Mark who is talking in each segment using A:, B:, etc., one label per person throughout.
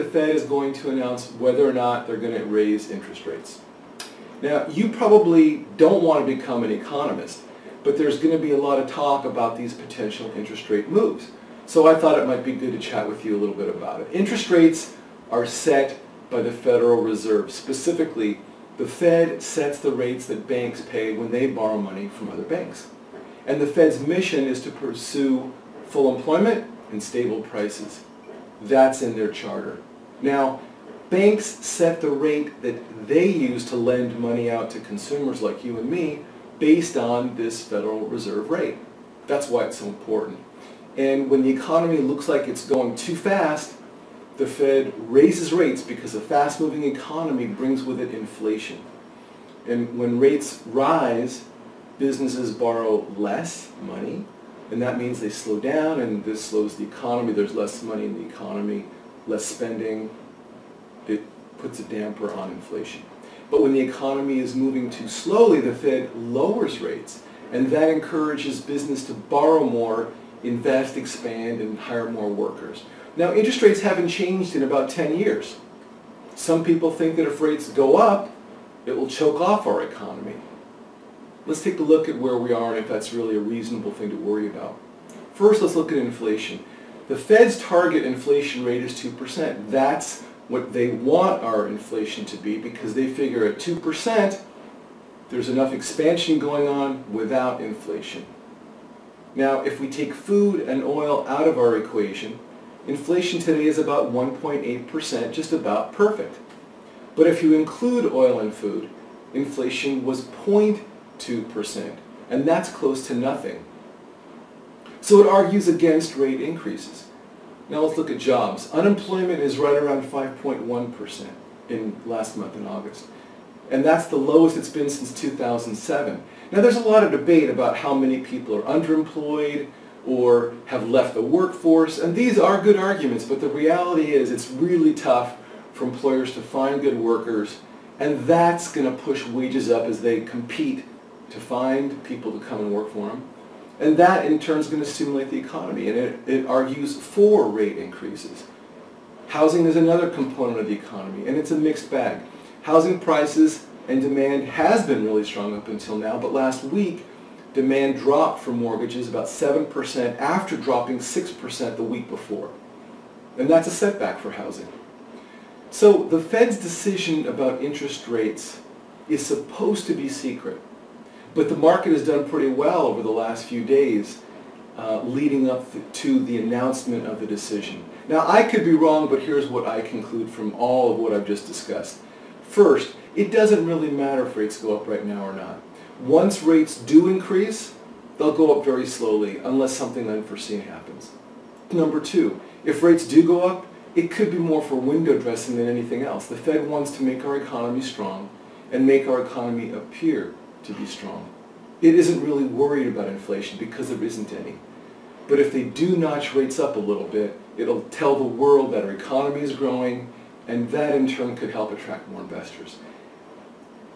A: Fed is going to announce whether or not they're going to raise interest rates. Now, you probably don't want to become an economist, but there's going to be a lot of talk about these potential interest rate moves. So I thought it might be good to chat with you a little bit about it. Interest rates are set by the Federal Reserve. Specifically, the Fed sets the rates that banks pay when they borrow money from other banks. And the Fed's mission is to pursue full employment and stable prices. That's in their charter. Now, banks set the rate that they use to lend money out to consumers like you and me based on this Federal Reserve rate. That's why it's so important. And when the economy looks like it's going too fast, the Fed raises rates because a fast-moving economy brings with it inflation. And when rates rise, businesses borrow less money, and that means they slow down, and this slows the economy. There's less money in the economy, less spending. It puts a damper on inflation. But when the economy is moving too slowly, the Fed lowers rates, and that encourages business to borrow more, invest, expand, and hire more workers. Now, interest rates haven't changed in about 10 years. Some people think that if rates go up, it will choke off our economy. Let's take a look at where we are and if that's really a reasonable thing to worry about. First, let's look at inflation. The Fed's target inflation rate is 2%. That's what they want our inflation to be because they figure at 2%, there's enough expansion going on without inflation. Now, if we take food and oil out of our equation, inflation today is about 1.8%, just about perfect. But if you include oil and food, inflation was 0.2%, and that's close to nothing. So it argues against rate increases. Now let's look at jobs. Unemployment is right around 5.1% in last month in August. And that's the lowest it's been since 2007. Now there's a lot of debate about how many people are underemployed or have left the workforce, and these are good arguments, but the reality is it's really tough for employers to find good workers, and that's going to push wages up as they compete to find people to come and work for them. And that in turn is going to stimulate the economy, and it argues for rate increases. Housing is another component of the economy, and it's a mixed bag. Housing prices and demand has been really strong up until now, but last week demand dropped for mortgages about 7% after dropping 6% the week before. And that's a setback for housing. So the Fed's decision about interest rates is supposed to be secret, but the market has done pretty well over the last few days leading up to the announcement of the decision. Now I could be wrong, but here's what I conclude from all of what I've just discussed. First, it doesn't really matter if rates go up right now or not. Once rates do increase, they'll go up very slowly unless something unforeseen happens. Number two, if rates do go up, it could be more for window dressing than anything else. The Fed wants to make our economy strong and make our economy appear to be strong. It isn't really worried about inflation because there isn't any. But if they do notch rates up a little bit, it'll tell the world that our economy is growing, and that in turn could help attract more investors.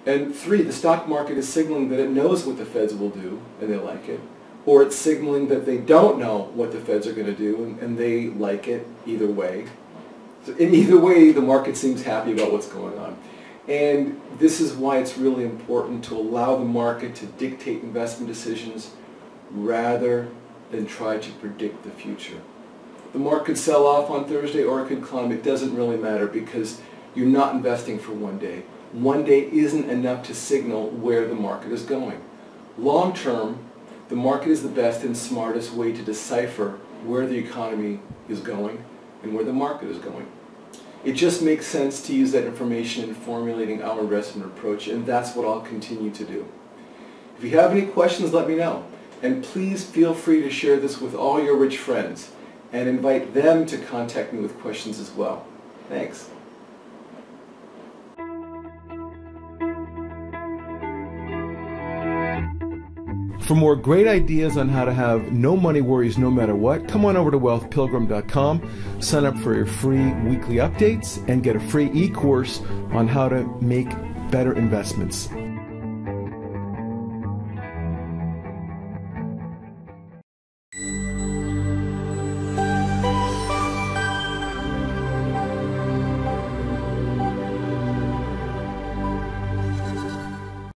A: And three, the stock market is signaling that it knows what the Feds will do, and they like it. Or it's signaling that they don't know what the Feds are going to do, and they like it either way. So in either way, the market seems happy about what's going on. And this is why it's really important to allow the market to dictate investment decisions rather than try to predict the future. The market could sell off on Thursday or it could climb. It doesn't really matter because you're not investing for one day. One day isn't enough to signal where the market is going. Long term, the market is the best and smartest way to decipher where the economy is going and where the market is going. It just makes sense to use that information in formulating our investment approach, and that's what I'll continue to do. If you have any questions, let me know. And please feel free to share this with all your rich friends and invite them to contact me with questions as well. Thanks. For more great ideas on how to have no money worries no matter what, come on over to wealthpilgrim.com, sign up for your free weekly updates, and get a free e-course on how to make better investments.